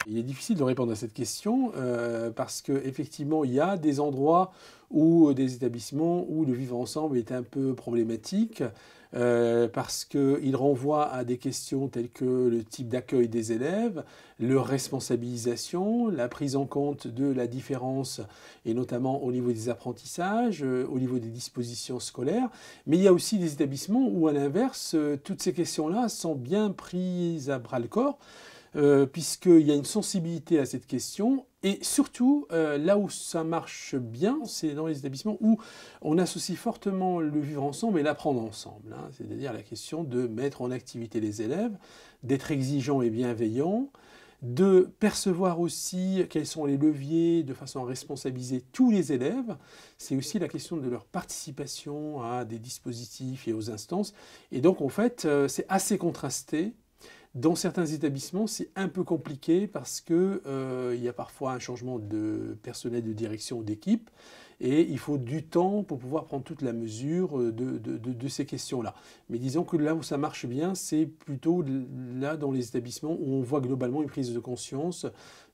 Il est difficile de répondre à cette question parce qu'effectivement, il y a des endroits ou des établissements où le vivre ensemble est un peu problématique parce qu'il renvoie à des questions telles que le type d'accueil des élèves, leur responsabilisation, la prise en compte de la différence et notamment au niveau des apprentissages, au niveau des dispositions scolaires. Mais il y a aussi des établissements où, à l'inverse, toutes ces questions-là sont bien prises à bras-le-corps puisqu'il y a une sensibilité à cette question. Et surtout, là où ça marche bien, c'est dans les établissements où on associe fortement le vivre ensemble et l'apprendre ensemble. Hein. C'est-à-dire la question de mettre en activité les élèves, d'être exigeant et bienveillant, de percevoir aussi quels sont les leviers de façon à responsabiliser tous les élèves. C'est aussi la question de leur participation à des dispositifs et aux instances. Et donc, en fait, c'est assez contrasté. Dans certains établissements, c'est un peu compliqué parce que il y a parfois un changement de personnel de direction ou d'équipe et il faut du temps pour pouvoir prendre toute la mesure de ces questions-là. Mais disons que là où ça marche bien, c'est plutôt là dans les établissements où on voit globalement une prise de conscience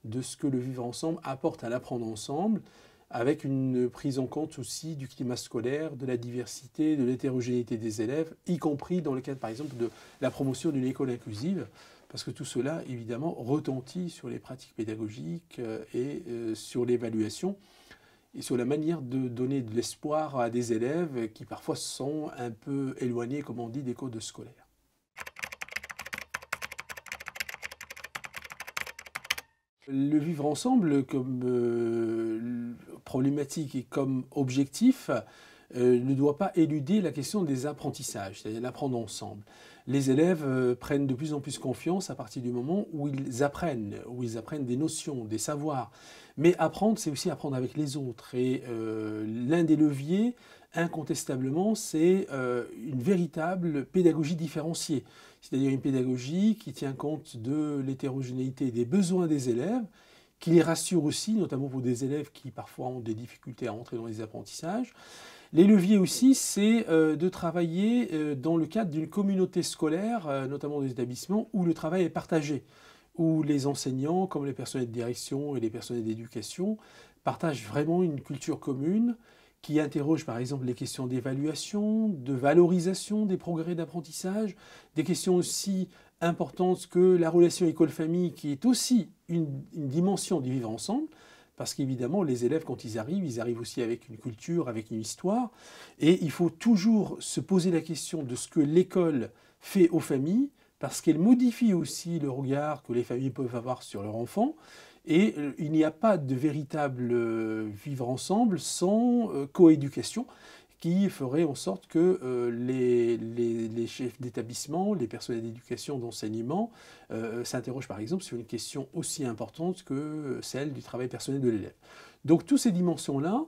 de ce que le vivre ensemble apporte à l'apprendre ensemble, avec une prise en compte aussi du climat scolaire, de la diversité, de l'hétérogénéité des élèves, y compris dans le cadre, par exemple, de la promotion d'une école inclusive, parce que tout cela, évidemment, retentit sur les pratiques pédagogiques et sur l'évaluation et sur la manière de donner de l'espoir à des élèves qui parfois sont un peu éloignés, comme on dit, des codes scolaires. Le vivre ensemble comme problématique et comme objectif ne doit pas éluder la question des apprentissages, c'est-à-dire l'apprendre ensemble. Les élèves prennent de plus en plus confiance à partir du moment où ils apprennent des notions, des savoirs. Mais apprendre, c'est aussi apprendre avec les autres. Et l'un des leviers, incontestablement, c'est une véritable pédagogie différenciée. C'est-à-dire une pédagogie qui tient compte de l'hétérogénéité des besoins des élèves, qui les rassure aussi, notamment pour des élèves qui parfois ont des difficultés à entrer dans les apprentissages. Les leviers aussi, c'est de travailler dans le cadre d'une communauté scolaire, notamment des établissements, où le travail est partagé, où les enseignants, comme les personnels de direction et les personnels d'éducation, partagent vraiment une culture commune qui interroge par exemple les questions d'évaluation, de valorisation des progrès d'apprentissage, des questions aussi importantes que la relation école-famille, qui est aussi une dimension du vivre ensemble, parce qu'évidemment, les élèves, quand ils arrivent aussi avec une culture, avec une histoire, et il faut toujours se poser la question de ce que l'école fait aux familles, parce qu'elle modifie aussi le regard que les familles peuvent avoir sur leurs enfants, et il n'y a pas de véritable vivre ensemble sans coéducation qui ferait en sorte que les chefs d'établissement, les personnels d'éducation, d'enseignement, s'interrogent par exemple sur une question aussi importante que celle du travail personnel de l'élève. Donc toutes ces dimensions-là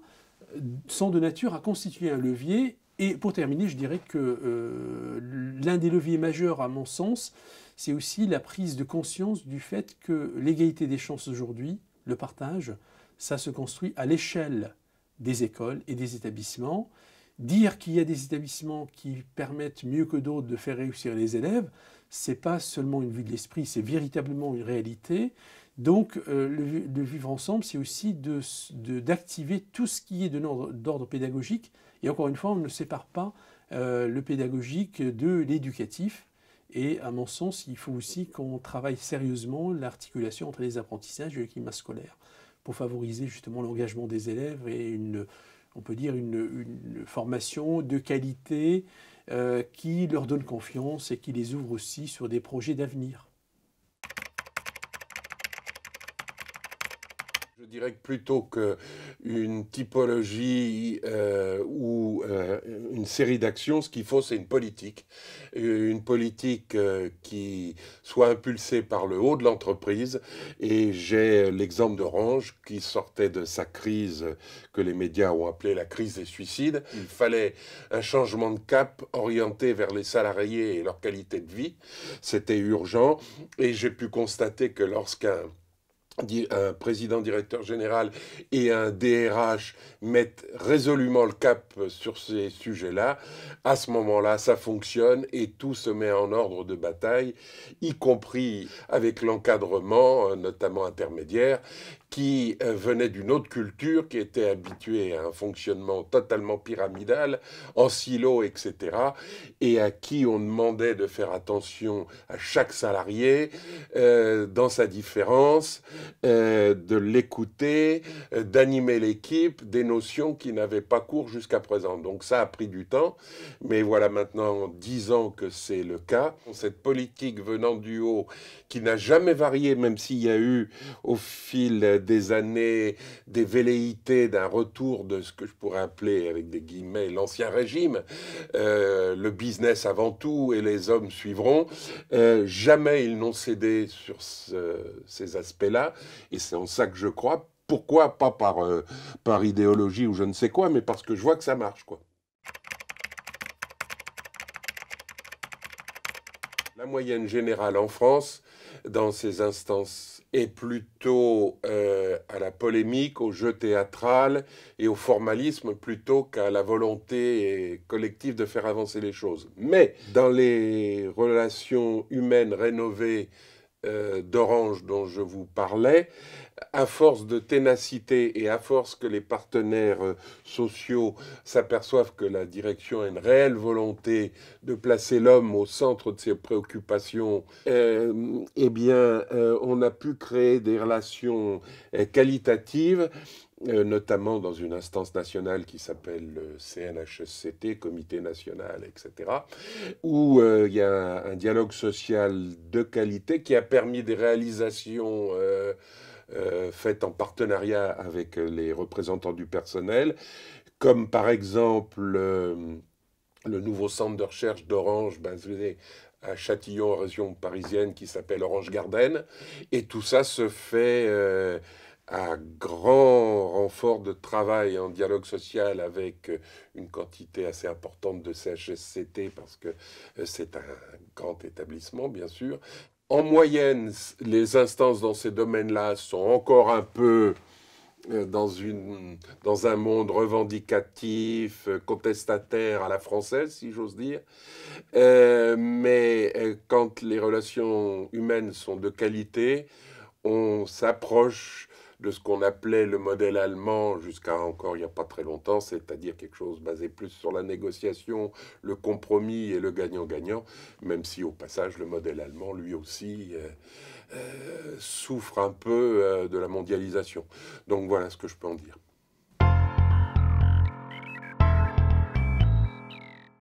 sont de nature à constituer un levier. Et pour terminer, je dirais que l'un des leviers majeurs, à mon sens, c'est aussi la prise de conscience du fait que l'égalité des chances aujourd'hui, le partage, ça se construit à l'échelle des écoles et des établissements. Dire qu'il y a des établissements qui permettent mieux que d'autres de faire réussir les élèves, c'est pas seulement une vue de l'esprit, c'est véritablement une réalité. Donc le vivre ensemble, c'est aussi d'activer tout ce qui est d'ordre pédagogique. Et encore une fois, on ne sépare pas le pédagogique de l'éducatif. Et à mon sens, il faut aussi qu'on travaille sérieusement l'articulation entre les apprentissages et le climat scolaire pour favoriser justement l'engagement des élèves et on peut dire une formation de qualité qui leur donne confiance et qui les ouvre aussi sur des projets d'avenir. Je dirais que plutôt qu'une typologie ou une série d'actions, ce qu'il faut, c'est une politique. Une politique qui soit impulsée par le haut de l'entreprise. Et j'ai l'exemple d'Orange qui sortait de sa crise que les médias ont appelée la crise des suicides. Il fallait un changement de cap orienté vers les salariés et leur qualité de vie. C'était urgent. Et j'ai pu constater que lorsqu'un un président directeur général et un DRH mettent résolument le cap sur ces sujets-là, à ce moment-là, ça fonctionne et tout se met en ordre de bataille, y compris avec l'encadrement, notamment intermédiaire, qui venait d'une autre culture, qui était habituée à un fonctionnement totalement pyramidal, en silo, etc., et à qui on demandait de faire attention à chaque salarié dans sa différence, de l'écouter, d'animer l'équipe, des notions qui n'avaient pas cours jusqu'à présent. Donc ça a pris du temps, mais voilà maintenant 10 ans que c'est le cas. Cette politique venant du haut, qui n'a jamais varié, même s'il y a eu au fil des années des velléités d'un retour de ce que je pourrais appeler, avec des guillemets, l'ancien régime, le business avant tout et les hommes suivront. Jamais ils n'ont cédé sur ces aspects-là, et c'est en ça que je crois. Pourquoi? Pas par idéologie ou je ne sais quoi, mais parce que je vois que ça marche, quoi. La moyenne générale en France, dans ces instances, est plutôt à la polémique, au jeu théâtral et au formalisme plutôt qu'à la volonté collective de faire avancer les choses. Mais dans les relations humaines rénovées d'Orange dont je vous parlais, à force de ténacité et à force que les partenaires sociaux s'aperçoivent que la direction a une réelle volonté de placer l'homme au centre de ses préoccupations, eh bien, on a pu créer des relations qualitatives, notamment dans une instance nationale qui s'appelle le CNHSCT, Comité national, etc., où il y a un dialogue social de qualité qui a permis des réalisations faites en partenariat avec les représentants du personnel, comme par exemple le nouveau centre de recherche d'Orange, basé à Châtillon, en région parisienne, qui s'appelle Orange Garden. Et tout ça se fait à grand renfort de travail en dialogue social avec une quantité assez importante de CHSCT, parce que c'est un grand établissement, bien sûr. En moyenne, les instances dans ces domaines-là sont encore un peu dans un monde revendicatif, contestataire à la française, si j'ose dire. Mais quand les relations humaines sont de qualité, on s'approche de ce qu'on appelait le modèle allemand jusqu'à encore il n'y a pas très longtemps, c'est-à-dire quelque chose basé plus sur la négociation, le compromis et le gagnant-gagnant, même si au passage le modèle allemand, lui aussi, souffre un peu de la mondialisation. Donc voilà ce que je peux en dire.